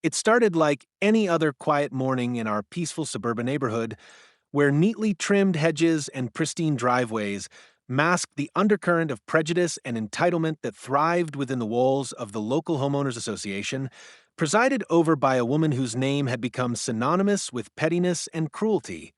It started like any other quiet morning in our peaceful suburban neighborhood, where neatly trimmed hedges and pristine driveways masked the undercurrent of prejudice and entitlement that thrived within the walls of the local homeowners association, presided over by a woman whose name had become synonymous with pettiness and cruelty,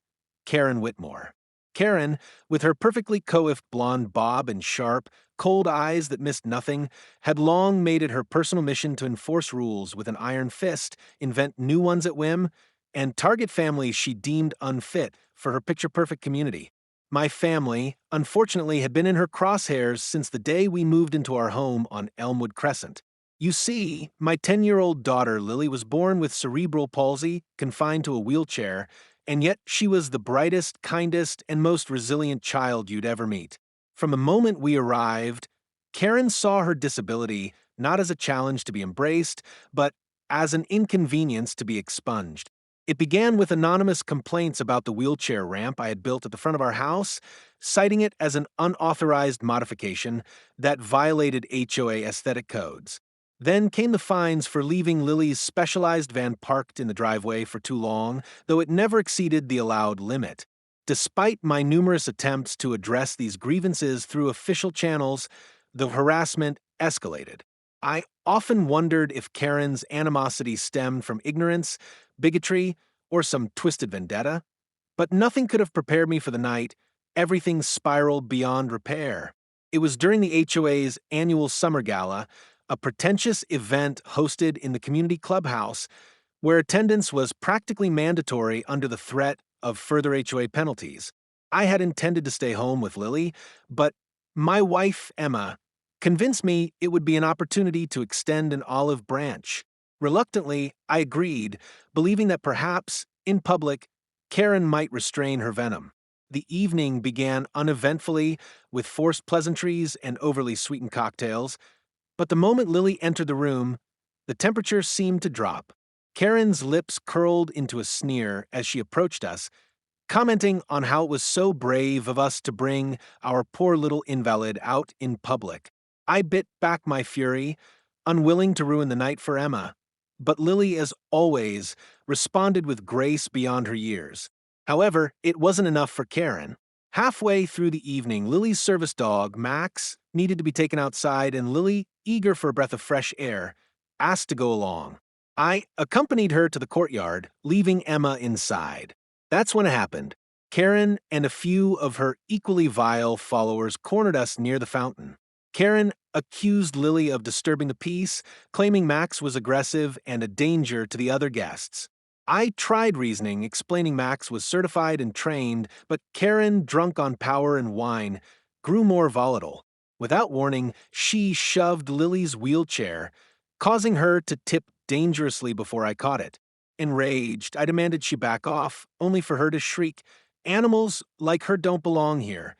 Karen Whitmore. Karen, with her perfectly coiffed blonde bob and sharp, cold eyes that missed nothing, had long made it her personal mission to enforce rules with an iron fist, invent new ones at whim, and target families she deemed unfit for her picture-perfect community. My family, unfortunately, had been in her crosshairs since the day we moved into our home on Elmwood Crescent. You see, my 10-year-old daughter Lily was born with cerebral palsy, confined to a wheelchair, and yet she was the brightest, kindest, and most resilient child you'd ever meet. From the moment we arrived, Karen saw her disability not as a challenge to be embraced, but as an inconvenience to be expunged. It began with anonymous complaints about the wheelchair ramp I had built at the front of our house, citing it as an unauthorized modification that violated HOA aesthetic codes. Then came the fines for leaving Lily's specialized van parked in the driveway for too long, though it never exceeded the allowed limit. Despite my numerous attempts to address these grievances through official channels, the harassment escalated. I often wondered if Karen's animosity stemmed from ignorance, bigotry, or some twisted vendetta. But nothing could have prepared me for the night. Everything spiraled beyond repair. It was during the HOA's annual summer gala, a pretentious event hosted in the community clubhouse, where attendance was practically mandatory under the threat of further HOA penalties. I had intended to stay home with Lily, but my wife, Emma, convinced me it would be an opportunity to extend an olive branch. Reluctantly, I agreed, believing that perhaps, in public, Karen might restrain her venom. The evening began uneventfully with forced pleasantries and overly sweetened cocktails, but the moment Lily entered the room, the temperature seemed to drop. Karen's lips curled into a sneer as she approached us, commenting on how it was so brave of us to bring our poor little invalid out in public. I bit back my fury, unwilling to ruin the night for Emma, but Lily, as always, responded with grace beyond her years. However, it wasn't enough for Karen. Halfway through the evening, Lily's service dog, Max, needed to be taken outside, and Lily, eager for a breath of fresh air, asked to go along. I accompanied her to the courtyard, leaving Emma inside. That's when it happened. Karen and a few of her equally vile followers cornered us near the fountain. Karen accused Lily of disturbing the peace, claiming Max was aggressive and a danger to the other guests. I tried reasoning, explaining Max was certified and trained, but Karen, drunk on power and wine, grew more volatile. Without warning, she shoved Lily's wheelchair, causing her to tip dangerously before I caught it. Enraged, I demanded she back off, only for her to shriek, "Animals like her don't belong here."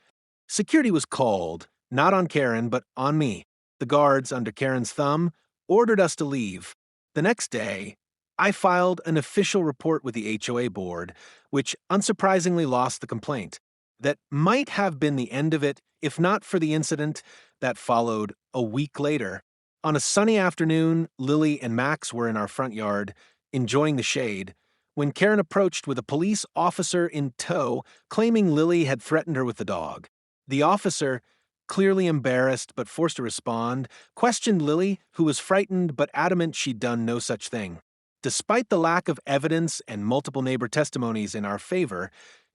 Security was called, not on Karen, but on me. The guards, under Karen's thumb, ordered us to leave. The next day, I filed an official report with the HOA board, which unsurprisingly lost the complaint. That might have been the end of it, if not for the incident that followed a week later. On a sunny afternoon, Lily and Max were in our front yard, enjoying the shade, when Karen approached with a police officer in tow, claiming Lily had threatened her with the dog. The officer, clearly embarrassed but forced to respond, questioned Lily, who was frightened but adamant she'd done no such thing. Despite the lack of evidence and multiple neighbor testimonies in our favor,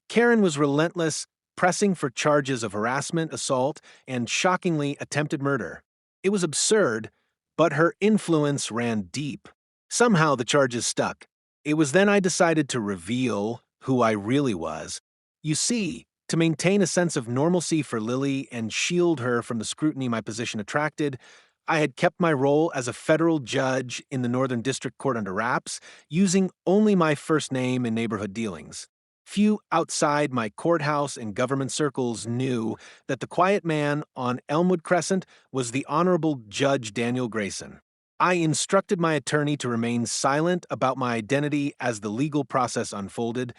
Karen was relentless, pressing for charges of harassment, assault, and shockingly attempted murder. It was absurd, but her influence ran deep. Somehow the charges stuck. It was then I decided to reveal who I really was. You see, to maintain a sense of normalcy for Lily and shield her from the scrutiny my position attracted, I had kept my role as a federal judge in the Northern District Court under wraps, using only my first name in neighborhood dealings. Few outside my courthouse and government circles knew that the quiet man on Elmwood Crescent was the Honorable Judge Daniel Grayson. I instructed my attorney to remain silent about my identity as the legal process unfolded,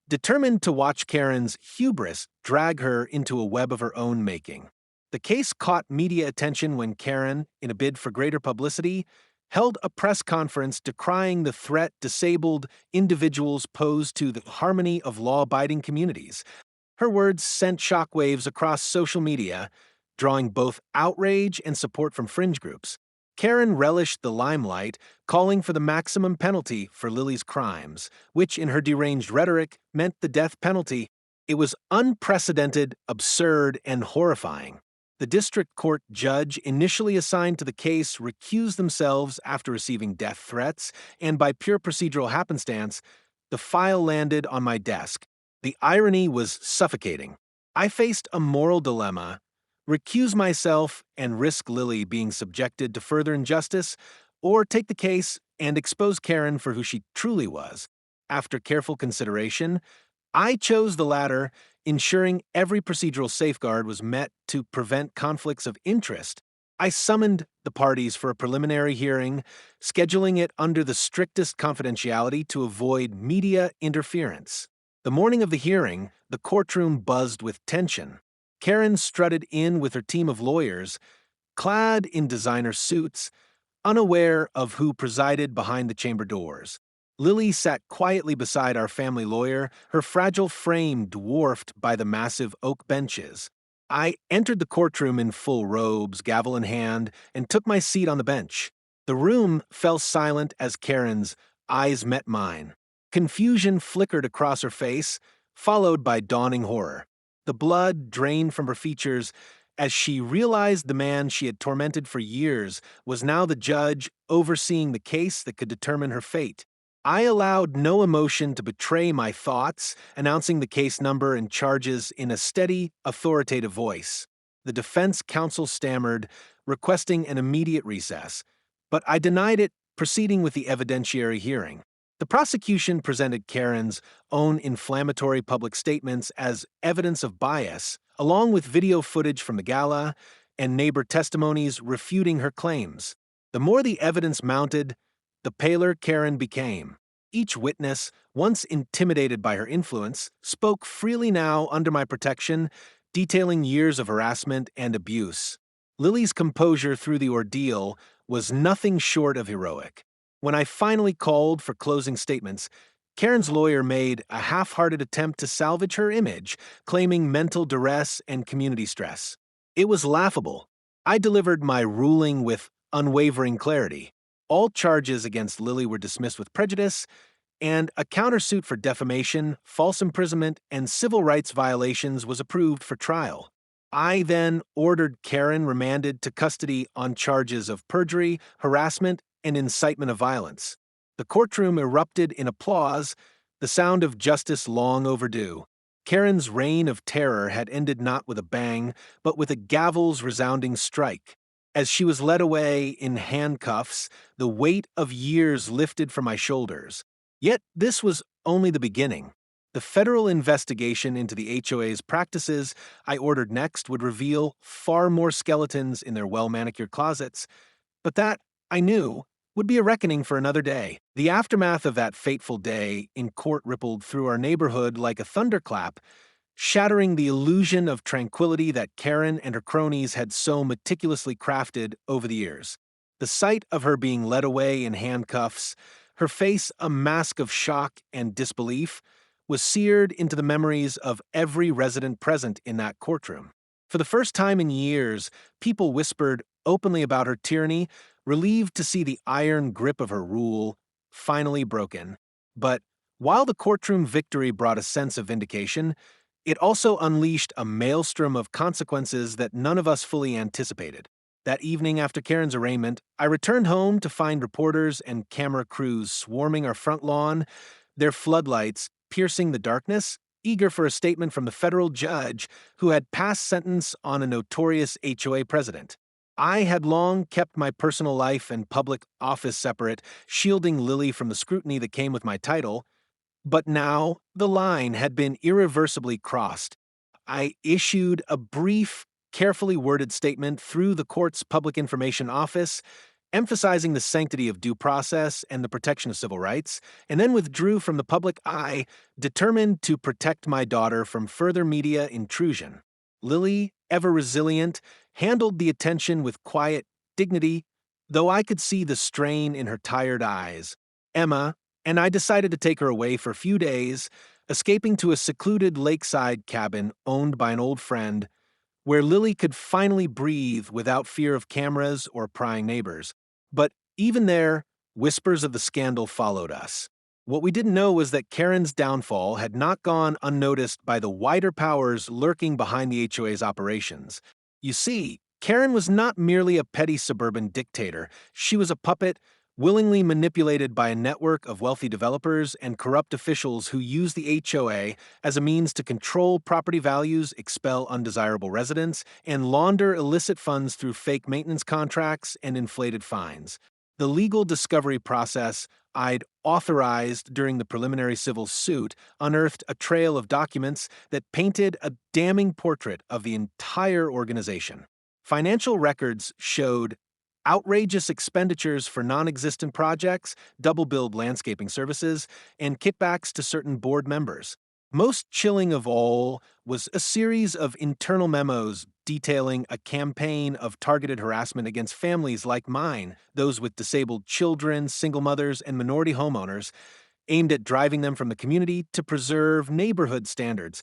determined to watch Karen's hubris drag her into a web of her own making. The case caught media attention when Karen, in a bid for greater publicity, held a press conference decrying the threat disabled individuals pose to the harmony of law-abiding communities. Her words sent shockwaves across social media, drawing both outrage and support from fringe groups. Karen relished the limelight, calling for the maximum penalty for Lily's crimes, which, in her deranged rhetoric, meant the death penalty. It was unprecedented, absurd, and horrifying. The district court judge initially assigned to the case recused themselves after receiving death threats, and by pure procedural happenstance, the file landed on my desk. The irony was suffocating. I faced a moral dilemma: recuse myself and risk Lily being subjected to further injustice, or take the case and expose Karen for who she truly was. After careful consideration, I chose the latter, ensuring every procedural safeguard was met to prevent conflicts of interest. I summoned the parties for a preliminary hearing, scheduling it under the strictest confidentiality to avoid media interference. The morning of the hearing, the courtroom buzzed with tension. Karen strutted in with her team of lawyers, clad in designer suits, unaware of who presided behind the chamber doors. Lily sat quietly beside our family lawyer, her fragile frame dwarfed by the massive oak benches. I entered the courtroom in full robes, gavel in hand, and took my seat on the bench. The room fell silent as Karen's eyes met mine. Confusion flickered across her face, followed by dawning horror. The blood drained from her features as she realized the man she had tormented for years was now the judge overseeing the case that could determine her fate. I allowed no emotion to betray my thoughts, announcing the case number and charges in a steady, authoritative voice. The defense counsel stammered, requesting an immediate recess, but I denied it, proceeding with the evidentiary hearing. The prosecution presented Karen's own inflammatory public statements as evidence of bias, along with video footage from the gala and neighbor testimonies refuting her claims. The more the evidence mounted, the paler Karen became. Each witness, once intimidated by her influence, spoke freely now under my protection, detailing years of harassment and abuse. Lily's composure through the ordeal was nothing short of heroic. When I finally called for closing statements, Karen's lawyer made a half-hearted attempt to salvage her image, claiming mental duress and community stress. It was laughable. I delivered my ruling with unwavering clarity. All charges against Lily were dismissed with prejudice, and a countersuit for defamation, false imprisonment, and civil rights violations was approved for trial. I then ordered Karen remanded to custody on charges of perjury, harassment, and incitement of violence. The courtroom erupted in applause, the sound of justice long overdue. Karen's reign of terror had ended not with a bang, but with a gavel's resounding strike. As she was led away in handcuffs, the weight of years lifted from my shoulders. Yet this was only the beginning. The federal investigation into the HOA's practices I ordered next would reveal far more skeletons in their well-manicured closets, but that, I knew, would be a reckoning for another day. The aftermath of that fateful day in court rippled through our neighborhood like a thunderclap, shattering the illusion of tranquility that Karen and her cronies had so meticulously crafted over the years. The sight of her being led away in handcuffs, her face a mask of shock and disbelief, was seared into the memories of every resident present in that courtroom. For the first time in years, people whispered openly about her tyranny, relieved to see the iron grip of her rule finally broken. But while the courtroom victory brought a sense of vindication, it also unleashed a maelstrom of consequences that none of us fully anticipated. That evening after Karen's arraignment, I returned home to find reporters and camera crews swarming our front lawn, their floodlights piercing the darkness, eager for a statement from the federal judge who had passed sentence on a notorious HOA president. I had long kept my personal life and public office separate, shielding Lily from the scrutiny that came with my title, but now the line had been irreversibly crossed. I issued a brief, carefully worded statement through the court's public information office, emphasizing the sanctity of due process and the protection of civil rights, and then withdrew from the public eye, determined to protect my daughter from further media intrusion. Lily, ever resilient, handled the attention with quiet dignity, Though I could see the strain in her tired eyes, Emma and I decided to take her away for a few days, escaping to a secluded lakeside cabin owned by an old friend where Lily could finally breathe without fear of cameras or prying neighbors. But even there, whispers of the scandal followed us. What we didn't know was that Karen's downfall had not gone unnoticed by the wider powers lurking behind the HOA's operations. You see, Karen was not merely a petty suburban dictator, she was a puppet willingly manipulated by a network of wealthy developers and corrupt officials who used the HOA as a means to control property values, expel undesirable residents, and launder illicit funds through fake maintenance contracts and inflated fines. The legal discovery process I'd authorized during the preliminary civil suit unearthed a trail of documents that painted a damning portrait of the entire organization. Financial records showed outrageous expenditures for non-existent projects, double-billed landscaping services, and kickbacks to certain board members. Most chilling of all was a series of internal memos detailing a campaign of targeted harassment against families like mine, those with disabled children, single mothers, and minority homeowners, aimed at driving them from the community to preserve neighborhood standards.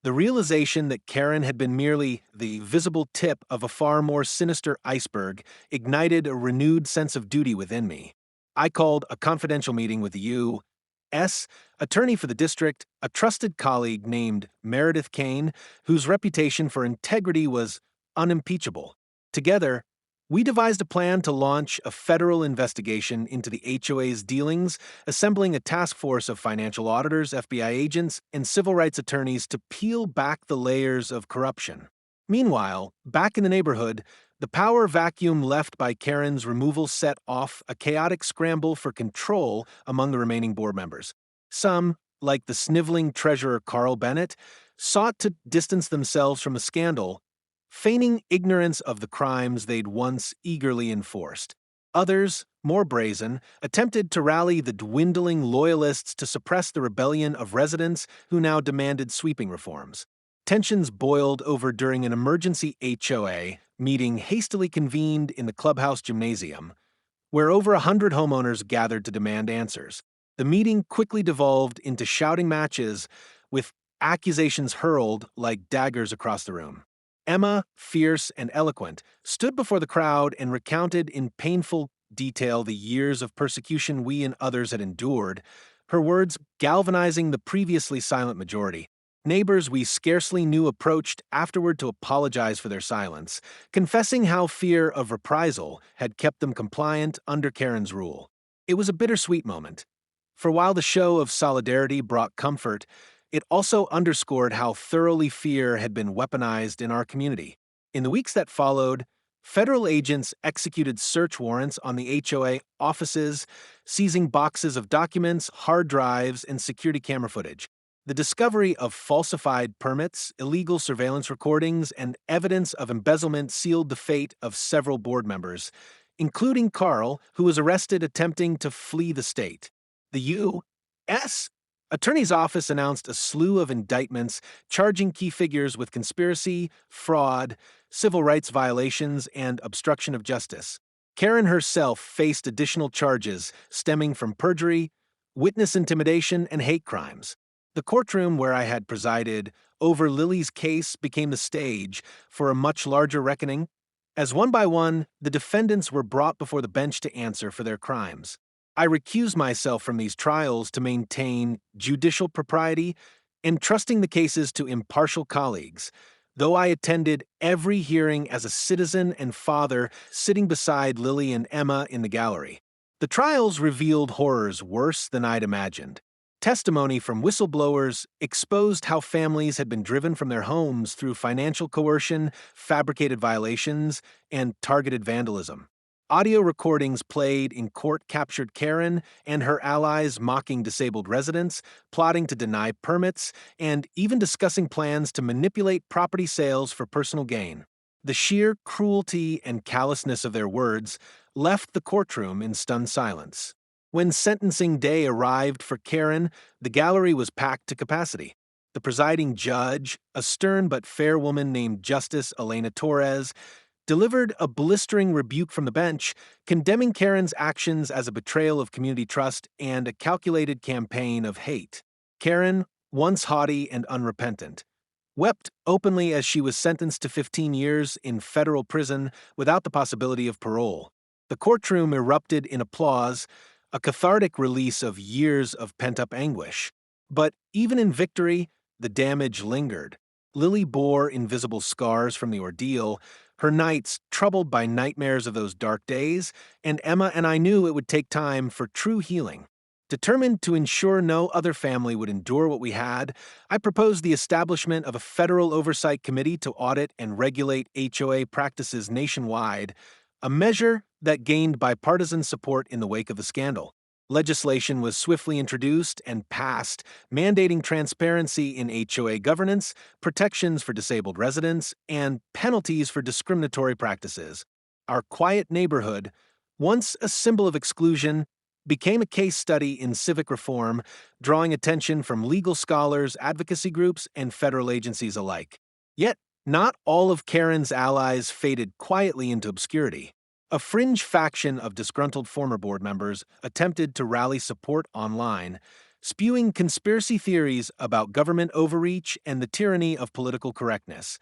The realization that Karen had been merely the visible tip of a far more sinister iceberg ignited a renewed sense of duty within me. I called a confidential meeting with the U.S. attorney for the district, a trusted colleague named Meredith Kane, whose reputation for integrity was unimpeachable. Together, we devised a plan to launch a federal investigation into the HOA's dealings, assembling a task force of financial auditors, FBI agents, and civil rights attorneys to peel back the layers of corruption. Meanwhile, back in the neighborhood, the power vacuum left by Karen's removal set off a chaotic scramble for control among the remaining board members. Some, like the sniveling treasurer Carl Bennett, sought to distance themselves from the scandal, feigning ignorance of the crimes they'd once eagerly enforced. Others, more brazen, attempted to rally the dwindling loyalists to suppress the rebellion of residents who now demanded sweeping reforms. Tensions boiled over during an emergency HOA meeting hastily convened in the clubhouse gymnasium, where over 100 homeowners gathered to demand answers. The meeting quickly devolved into shouting matches with accusations hurled like daggers across the room. Emma, fierce and eloquent, stood before the crowd and recounted in painful detail the years of persecution we and others had endured, her words galvanizing the previously silent majority. Neighbors we scarcely knew approached afterward to apologize for their silence, confessing how fear of reprisal had kept them compliant under Karen's rule. It was a bittersweet moment, for while the show of solidarity brought comfort, it also underscored how thoroughly fear had been weaponized in our community. In the weeks that followed, federal agents executed search warrants on the HOA offices, seizing boxes of documents, hard drives, and security camera footage. The discovery of falsified permits, illegal surveillance recordings, and evidence of embezzlement sealed the fate of several board members, including Carl, who was arrested attempting to flee the state. The U.S. Attorney's Office announced a slew of indictments charging key figures with conspiracy, fraud, civil rights violations, and obstruction of justice. Karen herself faced additional charges stemming from perjury, witness intimidation, and hate crimes. The courtroom where I had presided over Lily's case became the stage for a much larger reckoning, as one by one, the defendants were brought before the bench to answer for their crimes. I recused myself from these trials to maintain judicial propriety, entrusting the cases to impartial colleagues, though I attended every hearing as a citizen and father sitting beside Lily and Emma in the gallery. The trials revealed horrors worse than I'd imagined. Testimony from whistleblowers exposed how families had been driven from their homes through financial coercion, fabricated violations, and targeted vandalism. Audio recordings played in court captured Karen and her allies mocking disabled residents, plotting to deny permits, and even discussing plans to manipulate property sales for personal gain. The sheer cruelty and callousness of their words left the courtroom in stunned silence. When sentencing day arrived for Karen, the gallery was packed to capacity. The presiding judge, a stern but fair woman named Justice Elena Torres, delivered a blistering rebuke from the bench, condemning Karen's actions as a betrayal of community trust and a calculated campaign of hate. Karen, once haughty and unrepentant, wept openly as she was sentenced to 15 years in federal prison without the possibility of parole. The courtroom erupted in applause, a cathartic release of years of pent-up anguish. But even in victory, the damage lingered. Lily bore invisible scars from the ordeal, her nights troubled by nightmares of those dark days, and Emma and I knew it would take time for true healing. Determined to ensure no other family would endure what we had, I proposed the establishment of a federal oversight committee to audit and regulate HOA practices nationwide, a measure that gained bipartisan support in the wake of the scandal. Legislation was swiftly introduced and passed, mandating transparency in HOA governance, protections for disabled residents, and penalties for discriminatory practices. Our quiet neighborhood, once a symbol of exclusion, became a case study in civic reform, drawing attention from legal scholars, advocacy groups, and federal agencies alike. Yet, not all of Karen's allies faded quietly into obscurity. A fringe faction of disgruntled former board members attempted to rally support online, spewing conspiracy theories about government overreach and the tyranny of political correctness.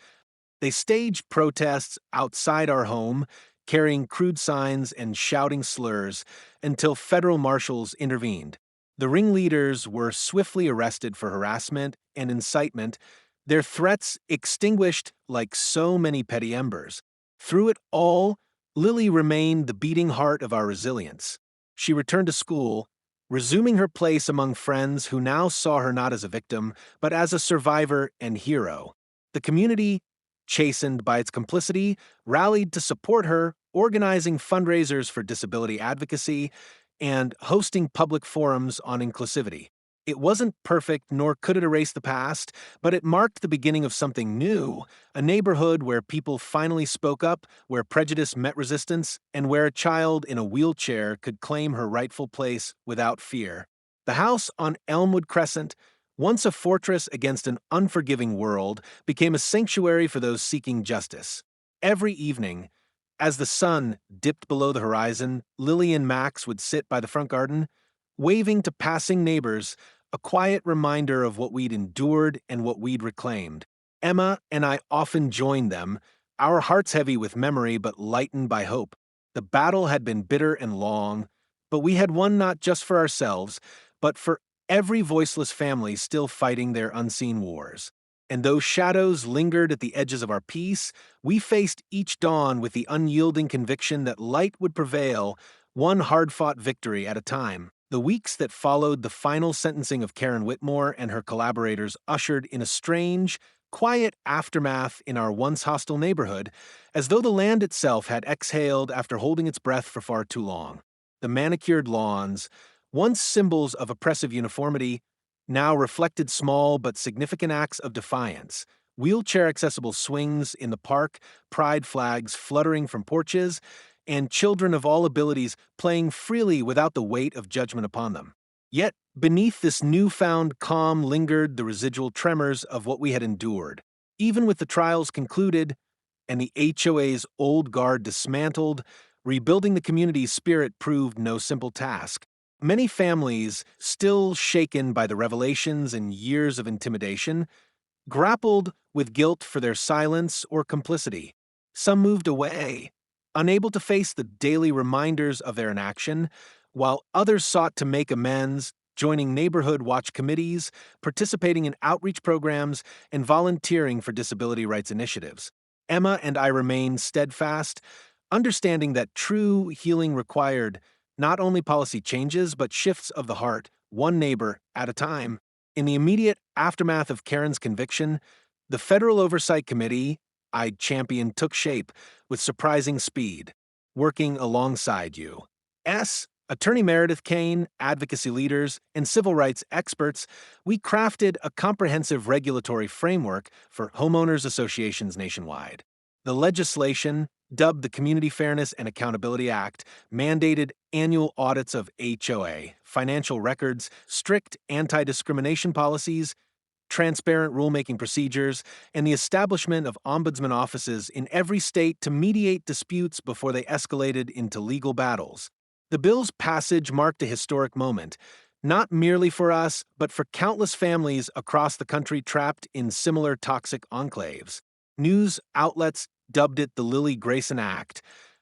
They staged protests outside our home, carrying crude signs and shouting slurs, until federal marshals intervened. The ringleaders were swiftly arrested for harassment and incitement, their threats extinguished like so many petty embers. Through it all, Lily remained the beating heart of our resilience. She returned to school, resuming her place among friends who now saw her not as a victim, but as a survivor and hero. The community, chastened by its complicity, rallied to support her, organizing fundraisers for disability advocacy and hosting public forums on inclusivity. It wasn't perfect, nor could it erase the past, but it marked the beginning of something new, a neighborhood where people finally spoke up, where prejudice met resistance, and where a child in a wheelchair could claim her rightful place without fear. The house on Elmwood Crescent, once a fortress against an unforgiving world, became a sanctuary for those seeking justice. Every evening, as the sun dipped below the horizon, Lily and Max would sit by the front garden, waving to passing neighbors, a quiet reminder of what we'd endured and what we'd reclaimed. Emma and I often joined them, our hearts heavy with memory but lightened by hope. The battle had been bitter and long, but we had won not just for ourselves, but for every voiceless family still fighting their unseen wars. And though shadows lingered at the edges of our peace, we faced each dawn with the unyielding conviction that light would prevail, one hard-fought victory at a time. The weeks that followed the final sentencing of Karen Whitmore and her collaborators ushered in a strange, quiet aftermath in our once hostile neighborhood, as though the land itself had exhaled after holding its breath for far too long. The manicured lawns, once symbols of oppressive uniformity, now reflected small but significant acts of defiance. Wheelchair-accessible swings in the park, pride flags fluttering from porches, and children of all abilities playing freely without the weight of judgment upon them. Yet, beneath this newfound calm lingered the residual tremors of what we had endured. Even with the trials concluded and the HOA's old guard dismantled, rebuilding the community's spirit proved no simple task. Many families, still shaken by the revelations and years of intimidation, grappled with guilt for their silence or complicity. Some moved away, unable to face the daily reminders of their inaction, while others sought to make amends, joining neighborhood watch committees, participating in outreach programs, and volunteering for disability rights initiatives. Emma and I remained steadfast, understanding that true healing required not only policy changes, but shifts of the heart, one neighbor at a time. In the immediate aftermath of Karen's conviction, the Federal Oversight Committee I'd championed took shape with surprising speed, working alongside you. Attorney Meredith Kane, advocacy leaders, and civil rights experts, we crafted a comprehensive regulatory framework for homeowners associations nationwide. The legislation, dubbed the Community Fairness and Accountability Act, mandated annual audits of HOA, financial records, strict anti-discrimination policies, transparent rulemaking procedures, and the establishment of ombudsman offices in every state to mediate disputes before they escalated into legal battles. The bill's passage marked a historic moment, not merely for us, but for countless families across the country trapped in similar toxic enclaves. News outlets dubbed it the Lily Grayson Act,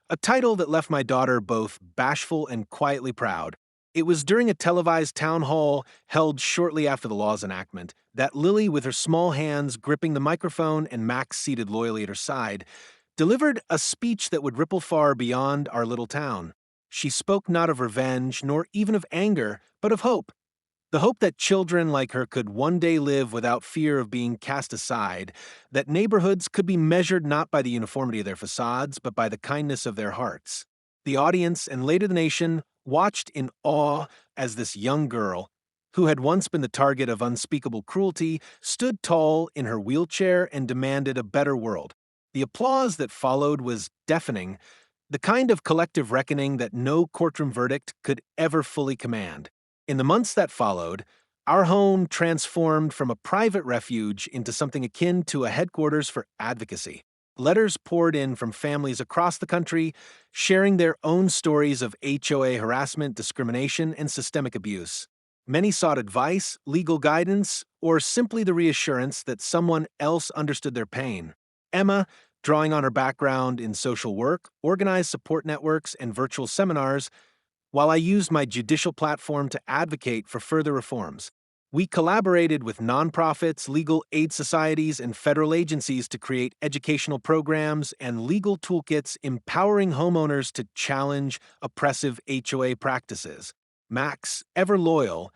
a title that left my daughter both bashful and quietly proud. It was during a televised town hall held shortly after the law's enactment that Lily, with her small hands gripping the microphone and Max seated loyally at her side, delivered a speech that would ripple far beyond our little town. She spoke not of revenge, nor even of anger, but of hope. The hope that children like her could one day live without fear of being cast aside, that neighborhoods could be measured not by the uniformity of their facades, but by the kindness of their hearts. The audience, and later the nation, watched in awe as this young girl, who had once been the target of unspeakable cruelty, stood tall in her wheelchair and demanded a better world. The applause that followed was deafening, the kind of collective reckoning that no courtroom verdict could ever fully command. In the months that followed, our home transformed from a private refuge into something akin to a headquarters for advocacy. Letters poured in from families across the country, sharing their own stories of HOA harassment, discrimination, and systemic abuse. Many sought advice, legal guidance, or simply the reassurance that someone else understood their pain. Emma, drawing on her background in social work, organized support networks, and virtual seminars, while I used my judicial platform to advocate for further reforms. We collaborated with nonprofits, legal aid societies, and federal agencies to create educational programs and legal toolkits empowering homeowners to challenge oppressive HOA practices. Max, ever loyal,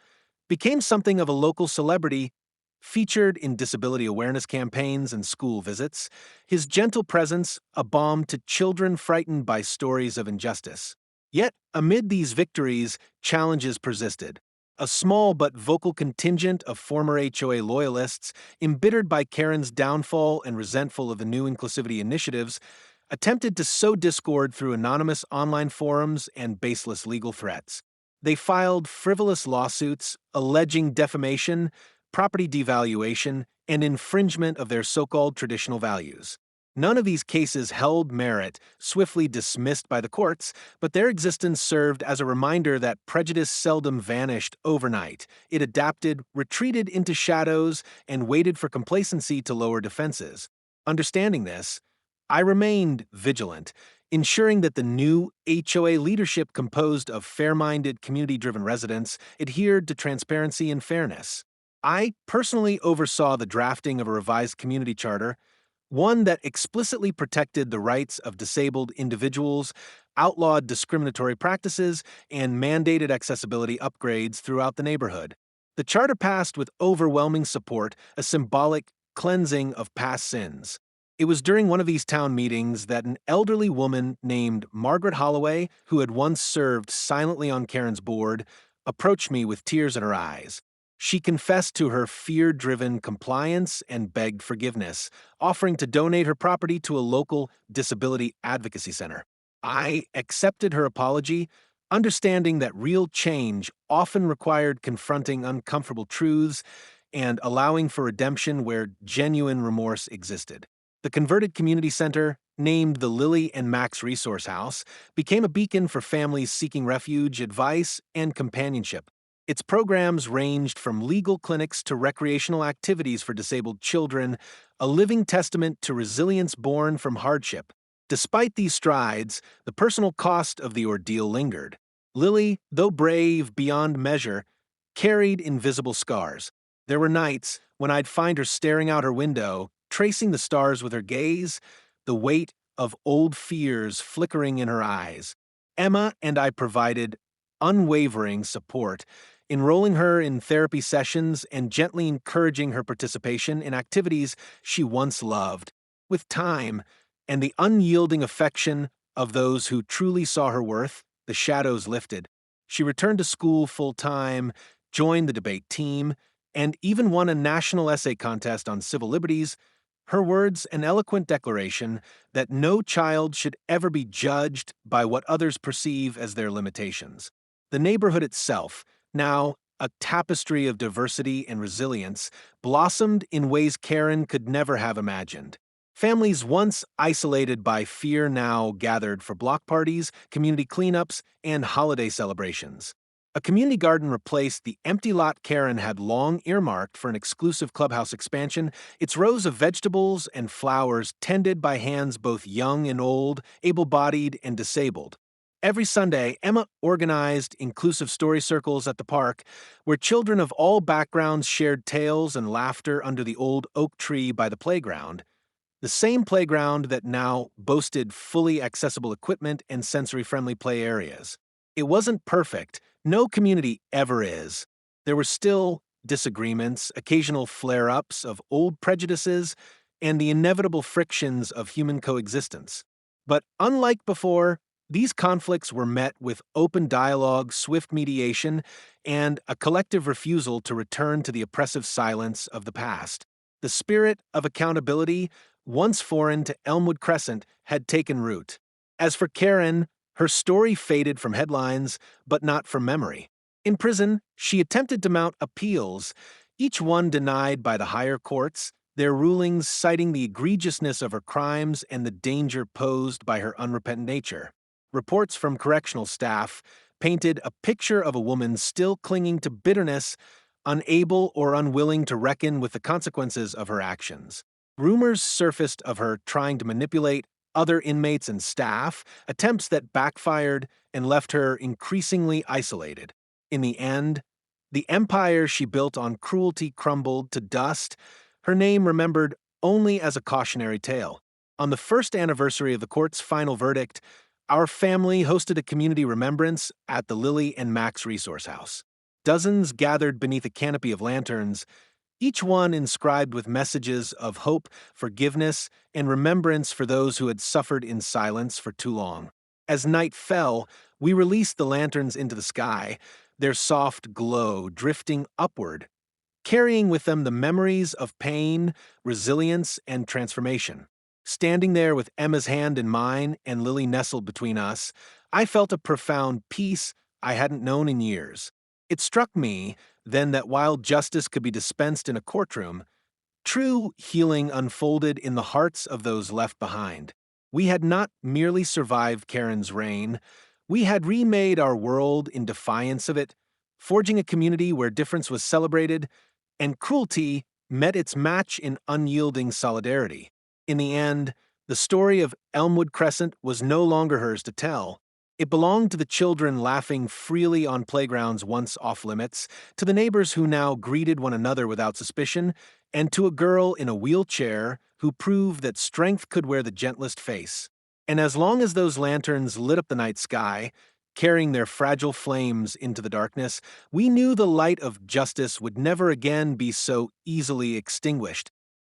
became something of a local celebrity, featured in disability awareness campaigns and school visits, his gentle presence a balm to children frightened by stories of injustice. Yet, amid these victories, challenges persisted. A small but vocal contingent of former HOA loyalists, embittered by Karen's downfall and resentful of the new inclusivity initiatives, attempted to sow discord through anonymous online forums and baseless legal threats. They filed frivolous lawsuits alleging defamation, property devaluation, and infringement of their so-called traditional values. None of these cases held merit, swiftly dismissed by the courts, but their existence served as a reminder that prejudice seldom vanished overnight. It adapted, retreated into shadows, and waited for complacency to lower defenses. Understanding this, I remained vigilant, ensuring that the new HOA leadership composed of fair-minded, community-driven residents adhered to transparency and fairness. I personally oversaw the drafting of a revised community charter, one that explicitly protected the rights of disabled individuals, outlawed discriminatory practices, and mandated accessibility upgrades throughout the neighborhood. The charter passed with overwhelming support, a symbolic cleansing of past sins. It was during one of these town meetings that an elderly woman named Margaret Holloway, who had once served silently on Karen's board, approached me with tears in her eyes. She confessed to her fear-driven compliance and begged forgiveness, offering to donate her property to a local disability advocacy center. I accepted her apology, understanding that real change often required confronting uncomfortable truths and allowing for redemption where genuine remorse existed. The converted community center, named the Lily and Max Resource House, became a beacon for families seeking refuge, advice, and companionship. Its programs ranged from legal clinics to recreational activities for disabled children, a living testament to resilience born from hardship. Despite these strides, the personal cost of the ordeal lingered. Lily, though brave beyond measure, carried invisible scars. There were nights when I'd find her staring out her window, tracing the stars with her gaze, the weight of old fears flickering in her eyes. Emma and I provided unwavering support, enrolling her in therapy sessions and gently encouraging her participation in activities she once loved. With time and the unyielding affection of those who truly saw her worth, the shadows lifted. She returned to school full-time, joined the debate team, and even won a national essay contest on civil liberties. Her words an eloquent declaration that no child should ever be judged by what others perceive as their limitations. The neighborhood itself, now a tapestry of diversity and resilience, blossomed in ways Karen could never have imagined. Families once isolated by fear now gathered for block parties, community cleanups, and holiday celebrations. A community garden replaced the empty lot Karen had long earmarked for an exclusive clubhouse expansion, its rows of vegetables and flowers tended by hands both young and old, able-bodied and disabled. Every Sunday, Emma organized inclusive story circles at the park, where children of all backgrounds shared tales and laughter under the old oak tree by the playground, the same playground that now boasted fully accessible equipment and sensory-friendly play areas. It wasn't perfect. No community ever is. There were still disagreements, occasional flare-ups of old prejudices, and the inevitable frictions of human coexistence. But unlike before, these conflicts were met with open dialogue, swift mediation, and a collective refusal to return to the oppressive silence of the past. The spirit of accountability, once foreign to Elmwood Crescent, had taken root. As for Karen, her story faded from headlines, but not from memory. In prison, she attempted to mount appeals, each one denied by the higher courts, their rulings citing the egregiousness of her crimes and the danger posed by her unrepentant nature. Reports from correctional staff painted a picture of a woman still clinging to bitterness, unable or unwilling to reckon with the consequences of her actions. Rumors surfaced of her trying to manipulate other inmates and staff, attempts that backfired and left her increasingly isolated. In the end, the empire she built on cruelty crumbled to dust, her name remembered only as a cautionary tale. On the first anniversary of the court's final verdict, our family hosted a community remembrance at the Lily and Max Resource House. Dozens gathered beneath a canopy of lanterns, each one inscribed with messages of hope, forgiveness, and remembrance for those who had suffered in silence for too long. As night fell, we released the lanterns into the sky, their soft glow drifting upward, carrying with them the memories of pain, resilience, and transformation. Standing there with Emma's hand in mine and Lily nestled between us, I felt a profound peace I hadn't known in years. It struck me then that while justice could be dispensed in a courtroom, true healing unfolded in the hearts of those left behind. We had not merely survived Karen's reign, we had remade our world in defiance of it, forging a community where difference was celebrated and cruelty met its match in unyielding solidarity. In the end, the story of Elmwood Crescent was no longer hers to tell. It belonged to the children laughing freely on playgrounds once off-limits, to the neighbors who now greeted one another without suspicion, and to a girl in a wheelchair who proved that strength could wear the gentlest face. And as long as those lanterns lit up the night sky, carrying their fragile flames into the darkness, we knew the light of justice would never again be so easily extinguished.